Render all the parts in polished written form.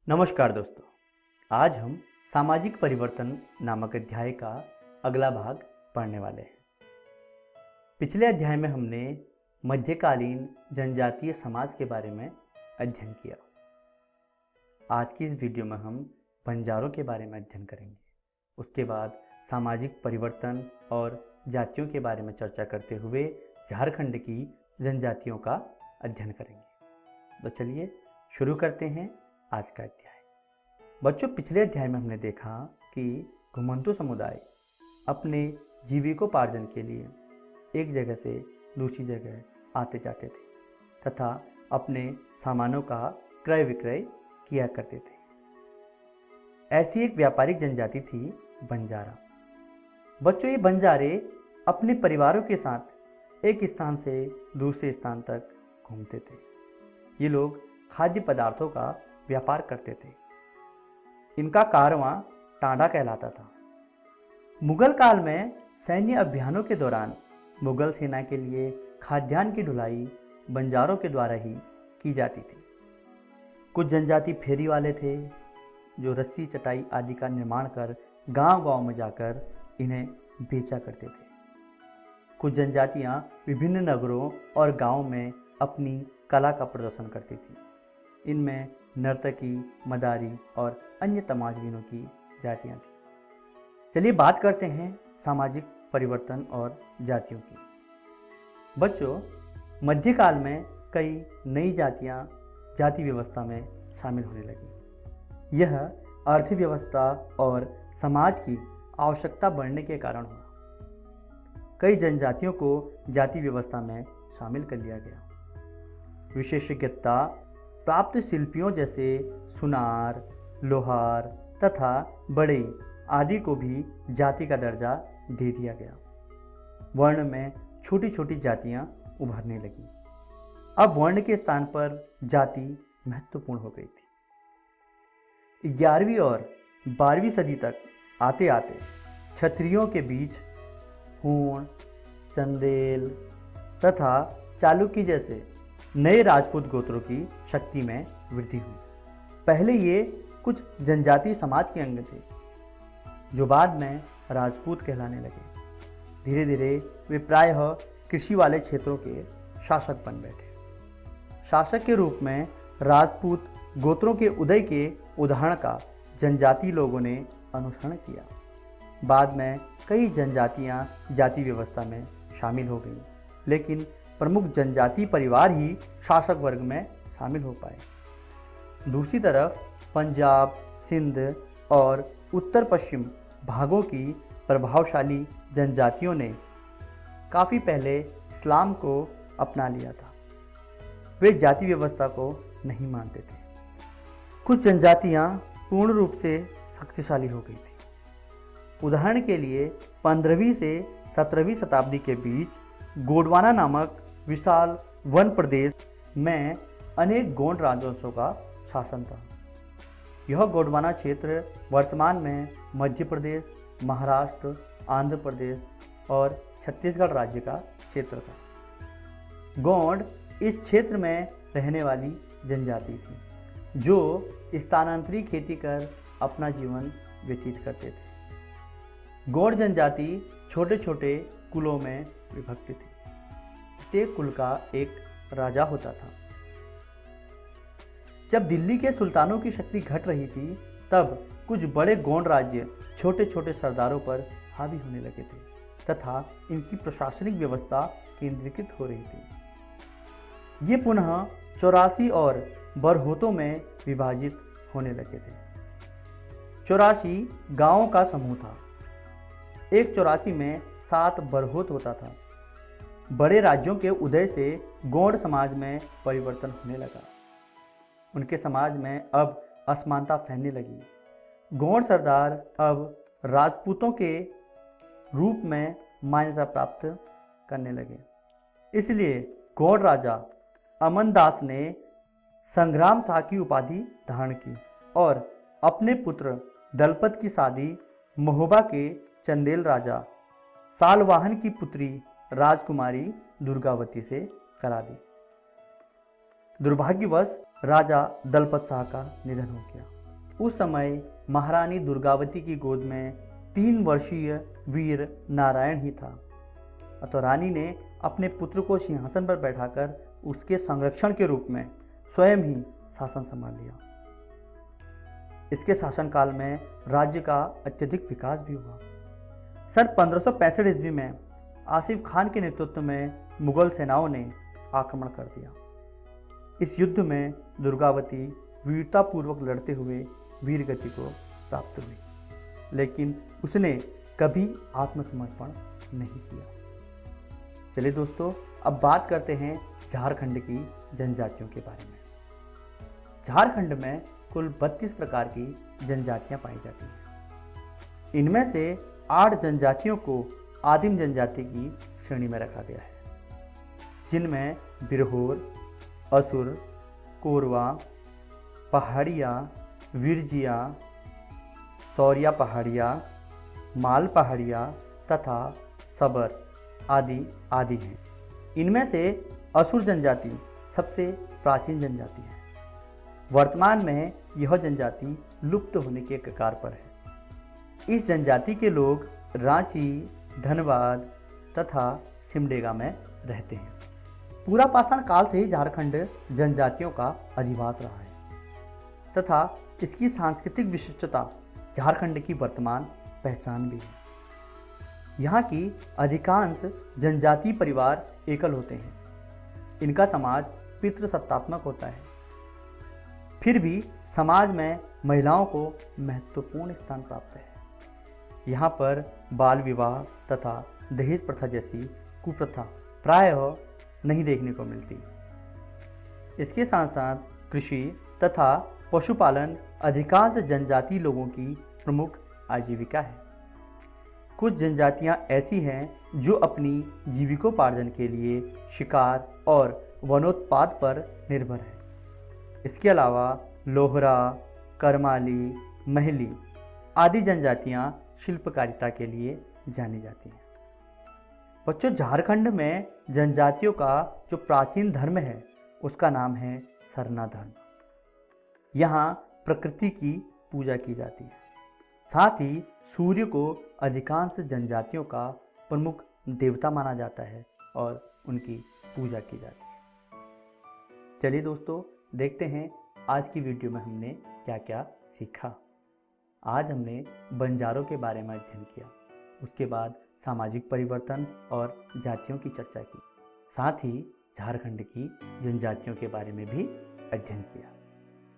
नमस्कार दोस्तों, आज हम सामाजिक परिवर्तन नामक अध्याय का अगला भाग पढ़ने वाले हैं। पिछले अध्याय में हमने मध्यकालीन जनजातीय समाज के बारे में अध्ययन किया। आज की इस वीडियो में हम बंजारों के बारे में अध्ययन करेंगे। उसके बाद सामाजिक परिवर्तन और जातियों के बारे में चर्चा करते हुए झारखंड की जनजातियों का अध्ययन करेंगे। तो चलिए शुरू करते हैं आज का अध्याय। बच्चों, पिछले अध्याय में हमने देखा कि घुमंतू समुदाय अपने जीविकोपार्जन के लिए एक जगह से दूसरी जगह आते जाते थे तथा अपने सामानों का क्रय विक्रय किया करते थे। ऐसी एक व्यापारिक जनजाति थी बंजारा। बच्चों, ये बंजारे अपने परिवारों के साथ एक स्थान से दूसरे स्थान तक घूमते थे। ये लोग खाद्य पदार्थों का व्यापार करते थे। इनका कारवां टांडा कहलाता था। मुगल काल में सैन्य अभियानों के दौरान मुगल सेना के लिए खाद्यान्न की ढुलाई बंजारों के द्वारा ही की जाती थी। कुछ जनजाति फेरी वाले थे जो रस्सी चटाई आदि का निर्माण कर गांव-गांव में जाकर इन्हें बेचा करते थे। कुछ जनजातियां विभिन्न नगरों और गांवों में अपनी कला का प्रदर्शन करती थी। इनमें नर्तकी, मदारी और अन्य तमाशबीनों की जातियां थीं। चलिए बात करते हैं सामाजिक परिवर्तन और जातियों की। बच्चों, मध्यकाल में कई नई जातियां जाति व्यवस्था में शामिल होने लगी। यह अर्थव्यवस्था और समाज की आवश्यकता बढ़ने के कारण हुआ। कई जनजातियों को जाति व्यवस्था में शामिल कर लिया गया। विशेषज्ञता प्राप्त शिल्पियों जैसे सुनार, लोहार तथा बढ़ई आदि को भी जाति का दर्जा दे दिया गया। वर्ण में छोटी छोटी जातियां उभरने लगीं। अब वर्ण के स्थान पर जाति महत्वपूर्ण हो गई थी। 11वीं और 12वीं सदी तक आते आते क्षत्रियों के बीच हूण, चंदेल तथा चालुक्य जैसे नए राजपूत गोत्रों की शक्ति में वृद्धि हुई। पहले ये कुछ जनजातीय समाज के अंग थे जो बाद में राजपूत कहलाने लगे। धीरे धीरे वे प्रायः कृषि वाले क्षेत्रों के शासक बन बैठे। शासक के रूप में राजपूत गोत्रों के उदय के उदाहरण का जनजातीय लोगों ने अनुसरण किया। बाद में कई जनजातियां जाति व्यवस्था में शामिल हो गईं, लेकिन प्रमुख जनजातीय परिवार ही शासक वर्ग में शामिल हो पाए। दूसरी तरफ पंजाब, सिंध और उत्तर पश्चिम भागों की प्रभावशाली जनजातियों ने काफ़ी पहले इस्लाम को अपना लिया था। वे जाति व्यवस्था को नहीं मानते थे। कुछ जनजातियां पूर्ण रूप से शक्तिशाली हो गई थी। उदाहरण के लिए 15वीं से 17वीं शताब्दी के बीच गोंडवाना नामक विशाल वन प्रदेश में अनेक गोंड राजवंशों का शासन था। यह गोंडवाना क्षेत्र वर्तमान में मध्य प्रदेश, महाराष्ट्र, आंध्र प्रदेश और छत्तीसगढ़ राज्य का क्षेत्र था। गोंड इस क्षेत्र में रहने वाली जनजाति थी जो स्थानांतरी खेती कर अपना जीवन व्यतीत करते थे। गोंड जनजाति छोटे छोटे कुलों में विभक्त थी। प्रत्येक कुल का एक राजा होता था। जब दिल्ली के सुल्तानों की शक्ति घट रही थी, तब कुछ बड़े गोंड राज्य छोटे छोटे सरदारों पर हावी होने लगे थे तथा इनकी प्रशासनिक व्यवस्था केंद्रीकृत हो रही थी। ये पुनः 84 और बरहोतों में विभाजित होने लगे थे। 84 गांवों का समूह था। एक 84 में 7 बरहोत होता था। बड़े राज्यों के उदय से गोंड समाज में परिवर्तन होने लगा। उनके समाज में अब असमानता फैलने लगी। गोंड सरदार अब राजपूतों के रूप में मान्यता प्राप्त करने लगे। इसलिए गोंड राजा अमनदास ने संग्राम शाह की उपाधि धारण की और अपने पुत्र दलपत की शादी महोबा के चंदेल राजा सालवाहन की पुत्री राजकुमारी दुर्गावती से करा दी। दुर्भाग्यवश राजा दलपत शाह का निधन हो गया। उस समय महारानी दुर्गावती की गोद में 3 वर्षीय वीर नारायण ही था। अतः रानी ने अपने पुत्र को सिंहासन पर बैठाकर उसके संरक्षण के रूप में स्वयं ही शासन संभाल लिया। इसके शासनकाल में राज्य का अत्यधिक विकास भी हुआ। सन 1565 ईस्वी में आसिफ खान के नेतृत्व में मुगल सेनाओं ने आक्रमण कर दिया। इस युद्ध में दुर्गावती वीरतापूर्वक लड़ते हुए वीरगति को प्राप्त हुई, लेकिन उसने कभी आत्मसमर्पण नहीं किया। चलिए दोस्तों, अब बात करते हैं झारखंड की जनजातियों के बारे में। झारखंड में कुल 32 प्रकार की जनजातियां पाई जाती हैं। इनमें से 8 जनजातियों को आदिम जनजाति की श्रेणी में रखा गया है, जिनमें बिरहोर, असुर, कोरवा, पहाड़िया, विरजिया, सौरिया पहाड़िया, माल पहाड़िया तथा सबर आदि आदि हैं। इनमें से असुर जनजाति सबसे प्राचीन जनजाति है। वर्तमान में यह जनजाति लुप्त होने के कगार पर है। इस जनजाति के लोग रांची, धनबाद तथा सिमडेगा में रहते हैं। पूरा पाषाण काल से ही झारखंड जनजातियों का अधिवास रहा है तथा इसकी सांस्कृतिक विशिष्टता झारखंड की वर्तमान पहचान भी है। यहाँ की अधिकांश जनजातीय परिवार एकल होते हैं। इनका समाज पितृसत्तात्मक होता है। फिर भी समाज में महिलाओं को महत्वपूर्ण स्थान प्राप्त है। यहाँ पर बाल विवाह तथा दहेज प्रथा जैसी कुप्रथा प्रायः नहीं देखने को मिलती। इसके साथ साथ कृषि तथा पशुपालन अधिकांश जनजातीय लोगों की प्रमुख आजीविका है। कुछ जनजातियां ऐसी हैं जो अपनी जीविकोपार्जन के लिए शिकार और वनोत्पाद पर निर्भर है। इसके अलावा लोहरा, करमाली, महली आदि जनजातियां शिल्पकारिता के लिए जानी जाती हैं। बच्चों, झारखंड में जनजातियों का जो प्राचीन धर्म है उसका नाम है सरना धर्म। यहाँ प्रकृति की पूजा की जाती है। साथ ही सूर्य को अधिकांश जनजातियों का प्रमुख देवता माना जाता है और उनकी पूजा की जाती है। चलिए दोस्तों, देखते हैं आज की वीडियो में हमने क्या क्या सीखा। आज हमने बंजारों के बारे में अध्ययन किया, उसके बाद सामाजिक परिवर्तन और जातियों की चर्चा की, साथ ही झारखंड की जनजातियों के बारे में भी अध्ययन किया।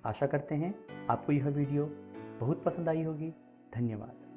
आशा करते हैं आपको यह वीडियो बहुत पसंद आई होगी। धन्यवाद।